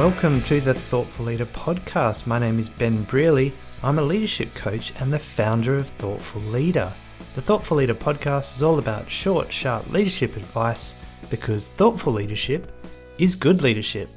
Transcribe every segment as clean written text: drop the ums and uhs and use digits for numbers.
Welcome to the Thoughtful Leader podcast. My name is Ben Brearley. I'm a leadership coach and the founder of Thoughtful Leader. The Thoughtful Leader podcast is all about short, sharp leadership advice because thoughtful leadership is good leadership.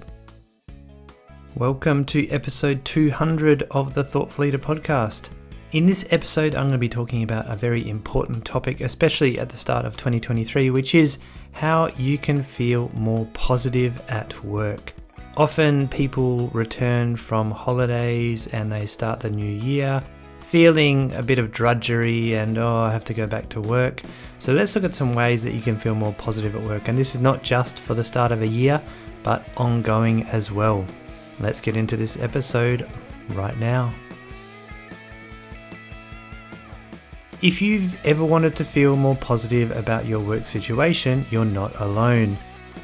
Welcome to episode 200 of the Thoughtful Leader podcast. In this episode, I'm going to be talking about a very important topic, especially at the start of 2023, which is how you can feel more positive at work. Often people return from holidays and they start the new year feeling a bit of drudgery and, I have to go back to work. So let's look at some ways that you can feel more positive at work. And this is not just for the start of a year, but ongoing as well. Let's get into this episode right now. If you've ever wanted to feel more positive about your work situation, you're not alone.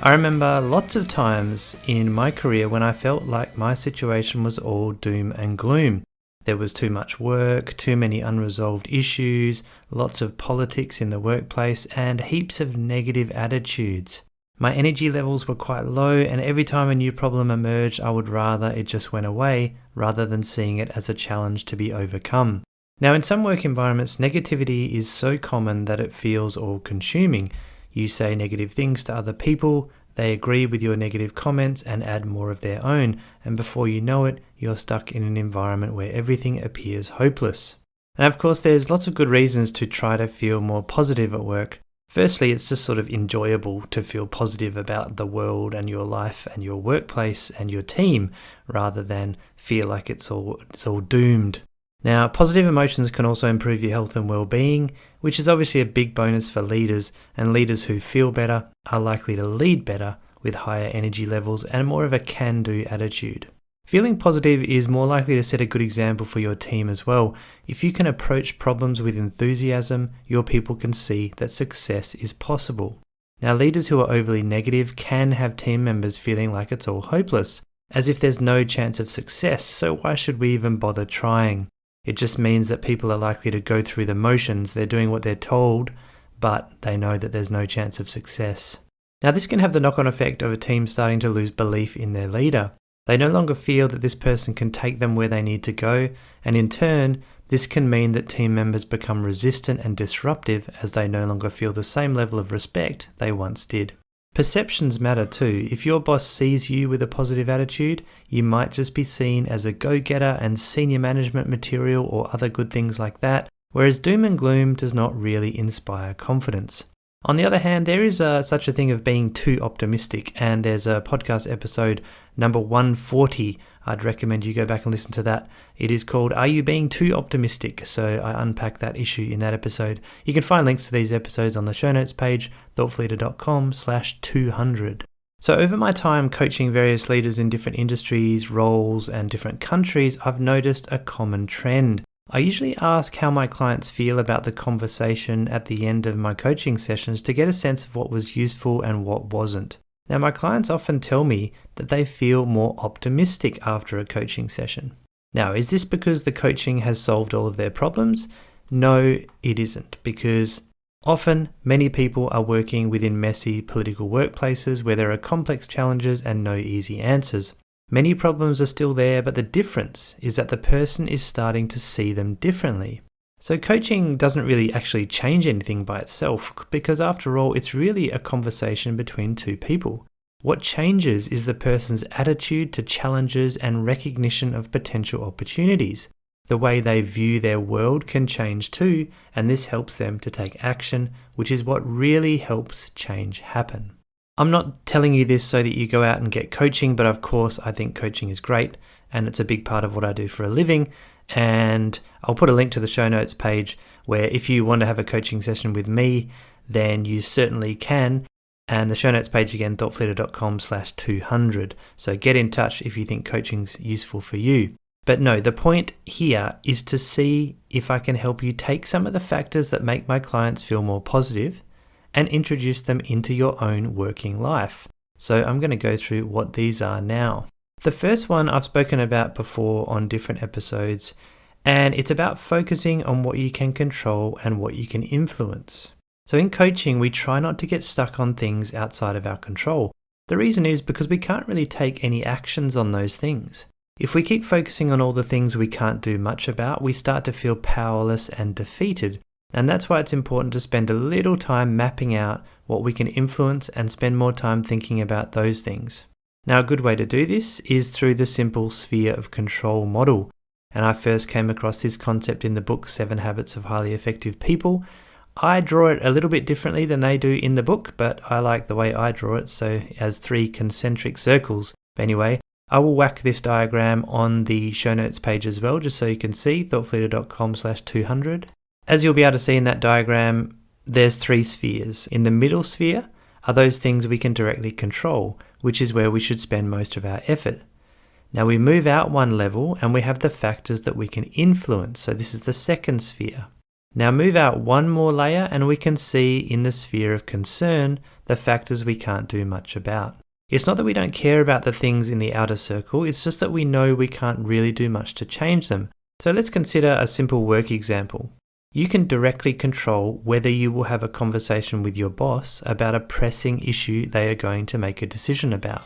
I remember lots of times in my career when I felt like my situation was all doom and gloom. There was too much work, too many unresolved issues, lots of politics in the workplace, and heaps of negative attitudes. My energy levels were quite low, and every time a new problem emerged, I would rather it just went away rather than seeing it as a challenge to be overcome. Now, in some work environments, negativity is so common that it feels all-consuming. You say negative things to other people, they agree with your negative comments and add more of their own, and before you know it, you're stuck in an environment where everything appears hopeless. And of course, there's lots of good reasons to try to feel more positive at work. Firstly, it's just sort of enjoyable to feel positive about the world and your life and your workplace and your team, rather than feel like it's all doomed. Now, positive emotions can also improve your health and well-being, which is obviously a big bonus for leaders, and leaders who feel better are likely to lead better with higher energy levels and more of a can-do attitude. Feeling positive is more likely to set a good example for your team as well. If you can approach problems with enthusiasm, your people can see that success is possible. Now, leaders who are overly negative can have team members feeling like it's all hopeless, as if there's no chance of success, so why should we even bother trying? It just means that people are likely to go through the motions. They're doing what they're told, but they know that there's no chance of success. Now, this can have the knock-on effect of a team starting to lose belief in their leader. They no longer feel that this person can take them where they need to go, and in turn, this can mean that team members become resistant and disruptive as they no longer feel the same level of respect they once did. Perceptions matter too. If your boss sees you with a positive attitude, you might just be seen as a go-getter and senior management material or other good things like that, whereas doom and gloom does not really inspire confidence. On the other hand, there is such a thing of being too optimistic, and there's a podcast episode number 140. I'd recommend you go back and listen to that. It is called Are You Being Too Optimistic? So I unpack that issue in that episode. You can find links to these episodes on the show notes page, thoughtfulleader.com/200. So over my time coaching various leaders in different industries, roles, and different countries, I've noticed a common trend. I usually ask how my clients feel about the conversation at the end of my coaching sessions to get a sense of what was useful and what wasn't. Now, my clients often tell me that they feel more optimistic after a coaching session. Now, is this because the coaching has solved all of their problems? No, it isn't, because often many people are working within messy political workplaces where there are complex challenges and no easy answers. Many problems are still there, but the difference is that the person is starting to see them differently. So coaching doesn't really actually change anything by itself, because after all, it's really a conversation between two people. What changes is the person's attitude to challenges and recognition of potential opportunities. The way they view their world can change too, and this helps them to take action, which is what really helps change happen. I'm not telling you this so that you go out and get coaching, but of course I think coaching is great and it's a big part of what I do for a living. And I'll put a link to the show notes page where if you want to have a coaching session with me, then you certainly can. And the show notes page again, thoughtfulleader.com/200. So get in touch if you think coaching's useful for you. But no, the point here is to see if I can help you take some of the factors that make my clients feel more positive and introduce them into your own working life. So I'm going to go through what these are now. The first one I've spoken about before on different episodes, and it's about focusing on what you can control and what you can influence. So in coaching, we try not to get stuck on things outside of our control. The reason is because we can't really take any actions on those things. If we keep focusing on all the things we can't do much about, we start to feel powerless and defeated. And that's why it's important to spend a little time mapping out what we can influence and spend more time thinking about those things. Now, a good way to do this is through the simple sphere of control model. And I first came across this concept in the book 7 Habits of Highly Effective People. I draw it a little bit differently than they do in the book, but I like the way I draw it, so as 3 concentric circles. But anyway, I will whack this diagram on the show notes page as well, just so you can see, thoughtleader.com/200. As you'll be able to see in that diagram, there's 3 spheres. In the middle sphere are those things we can directly control, which is where we should spend most of our effort. Now we move out one level and we have the factors that we can influence. So this is the second sphere. Now move out one more layer and we can see in the sphere of concern the factors we can't do much about. It's not that we don't care about the things in the outer circle, it's just that we know we can't really do much to change them. So let's consider a simple work example. You can directly control whether you will have a conversation with your boss about a pressing issue they are going to make a decision about.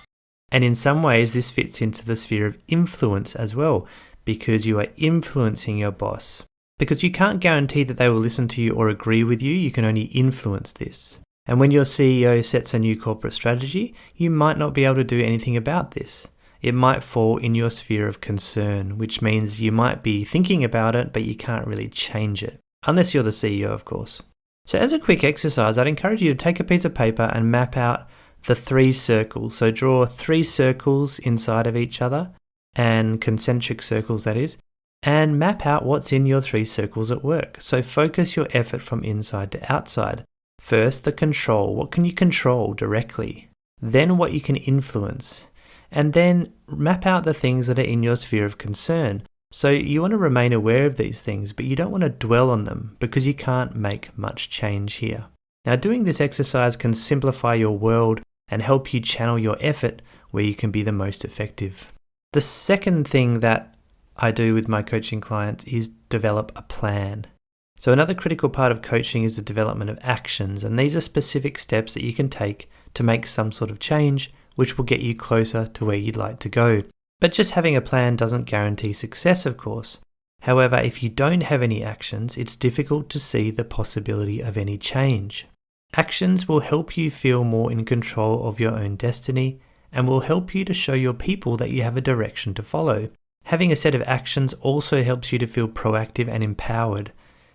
And in some ways, this fits into the sphere of influence as well, because you are influencing your boss. Because you can't guarantee that they will listen to you or agree with you, you can only influence this. And when your CEO sets a new corporate strategy, you might not be able to do anything about this. It might fall in your sphere of concern, which means you might be thinking about it, but you can't really change it. Unless you're the CEO, of course. So as a quick exercise, I'd encourage you to take a piece of paper and map out the 3 circles. So draw 3 circles inside of each other, and concentric circles that is, and map out what's in your 3 circles at work. So focus your effort from inside to outside. First, the control. What can you control directly? Then what you can influence. And then map out the things that are in your sphere of concern. So you want to remain aware of these things, but you don't want to dwell on them because you can't make much change here. Now, doing this exercise can simplify your world and help you channel your effort where you can be the most effective. The second thing that I do with my coaching clients is develop a plan. So another critical part of coaching is the development of actions, and these are specific steps that you can take to make some sort of change, which will get you closer to where you'd like to go. But just having a plan doesn't guarantee success, of course. However, if you don't have any actions, it's difficult to see the possibility of any change. Actions will help you feel more in control of your own destiny and will help you to show your people that you have a direction to follow. Having a set of actions also helps you to feel proactive and empowered.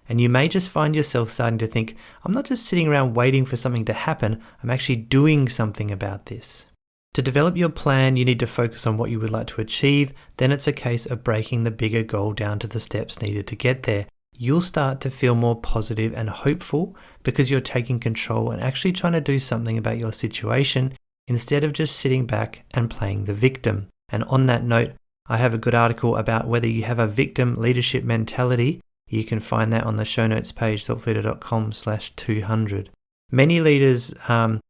And you may just find yourself starting to think, I'm not just sitting around waiting for something to happen, I'm actually doing something about this. To develop your plan, you need to focus on what you would like to achieve. Then it's a case of breaking the bigger goal down to the steps needed to get there. You'll start to feel more positive and hopeful because you're taking control and actually trying to do something about your situation instead of just sitting back and playing the victim. And on that note, I have a good article about whether you have a victim leadership mentality. You can find that on the show notes page, thoughtleader.com/200. Many leaders,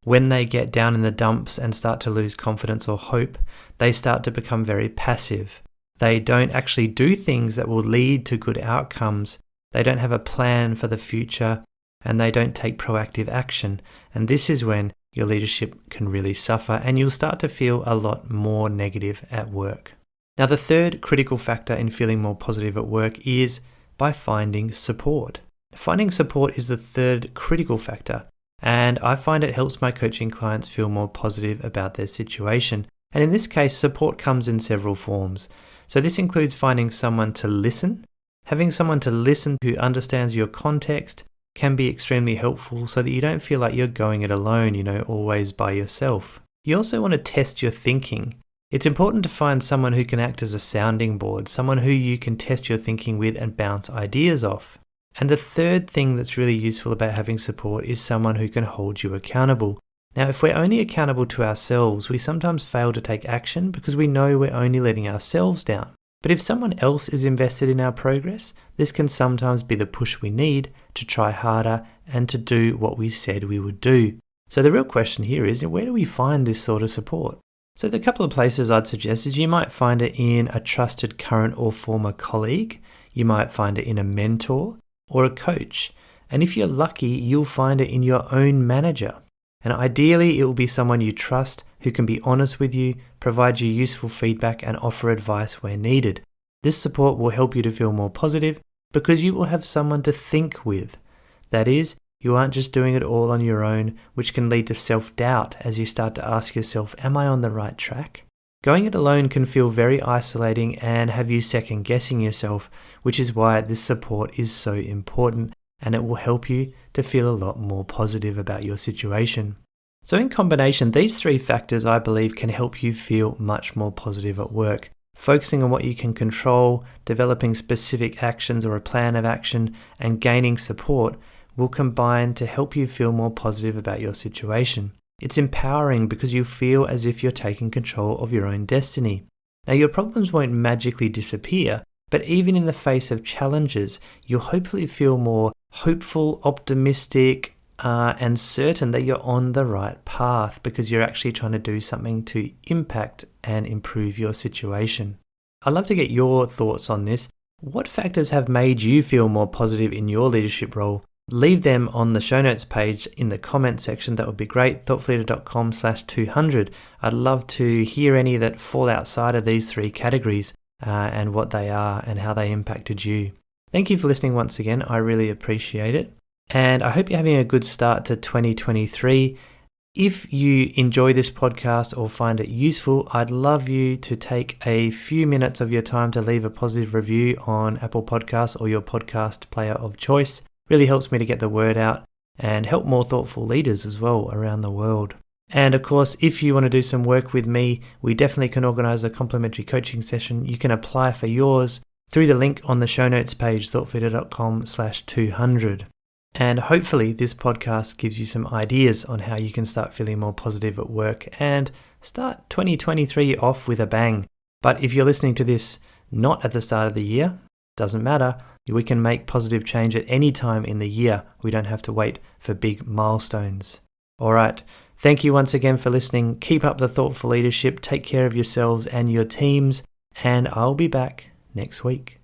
when they get down in the dumps and start to lose confidence or hope, they start to become very passive. They don't actually do things that will lead to good outcomes. They don't have a plan for the future, and they don't take proactive action. And this is when your leadership can really suffer, and you'll start to feel a lot more negative at work. Now, the third critical factor in feeling more positive at work is by finding support. Finding support is the third critical factor. And I find it helps my coaching clients feel more positive about their situation. And in this case, support comes in several forms. So this includes finding someone to listen. Having someone to listen who understands your context can be extremely helpful so that you don't feel like you're going it alone, always by yourself. You also want to test your thinking. It's important to find someone who can act as a sounding board, someone who you can test your thinking with and bounce ideas off. And the third thing that's really useful about having support is someone who can hold you accountable. Now, if we're only accountable to ourselves, we sometimes fail to take action because we know we're only letting ourselves down. But if someone else is invested in our progress, this can sometimes be the push we need to try harder and to do what we said we would do. So the real question here is, where do we find this sort of support? So the couple of places I'd suggest is you might find it in a trusted current or former colleague. You might find it in a mentor or a coach. And if you're lucky, you'll find it in your own manager. And ideally, it will be someone you trust who can be honest with you, provide you useful feedback, and offer advice where needed. This support will help you to feel more positive because you will have someone to think with. That is, you aren't just doing it all on your own, which can lead to self-doubt as you start to ask yourself, am I on the right track? Going it alone can feel very isolating and have you second-guessing yourself, which is why this support is so important, and it will help you to feel a lot more positive about your situation. So in combination, these three factors I believe can help you feel much more positive at work. Focusing on what you can control, developing specific actions or a plan of action, and gaining support will combine to help you feel more positive about your situation. It's empowering because you feel as if you're taking control of your own destiny. Now, your problems won't magically disappear, but even in the face of challenges, you'll hopefully feel more hopeful, optimistic, and certain that you're on the right path because you're actually trying to do something to impact and improve your situation. I'd love to get your thoughts on this. What factors have made you feel more positive in your leadership role? Leave them on the show notes page in the comment section. That would be great. thoughtfulleader.com/200. I'd love to hear any that fall outside of these three categories and what they are and how they impacted you. Thank you for listening once again. I really appreciate it. And I hope you're having a good start to 2023. If you enjoy this podcast or find it useful, I'd love you to take a few minutes of your time to leave a positive review on Apple Podcasts or your podcast player of choice. Really helps me to get the word out and help more thoughtful leaders as well around the world. And of course, if you want to do some work with me, we definitely can organize a complimentary coaching session. You can apply for yours through the link on the show notes page, thoughtfulleader.com/200. And hopefully this podcast gives you some ideas on how you can start feeling more positive at work and start 2023 off with a bang. But if you're listening to this not at the start of the year, doesn't matter. We can make positive change at any time in the year. We don't have to wait for big milestones. All right. Thank you once again for listening. Keep up the thoughtful leadership. Take care of yourselves and your teams. And I'll be back next week.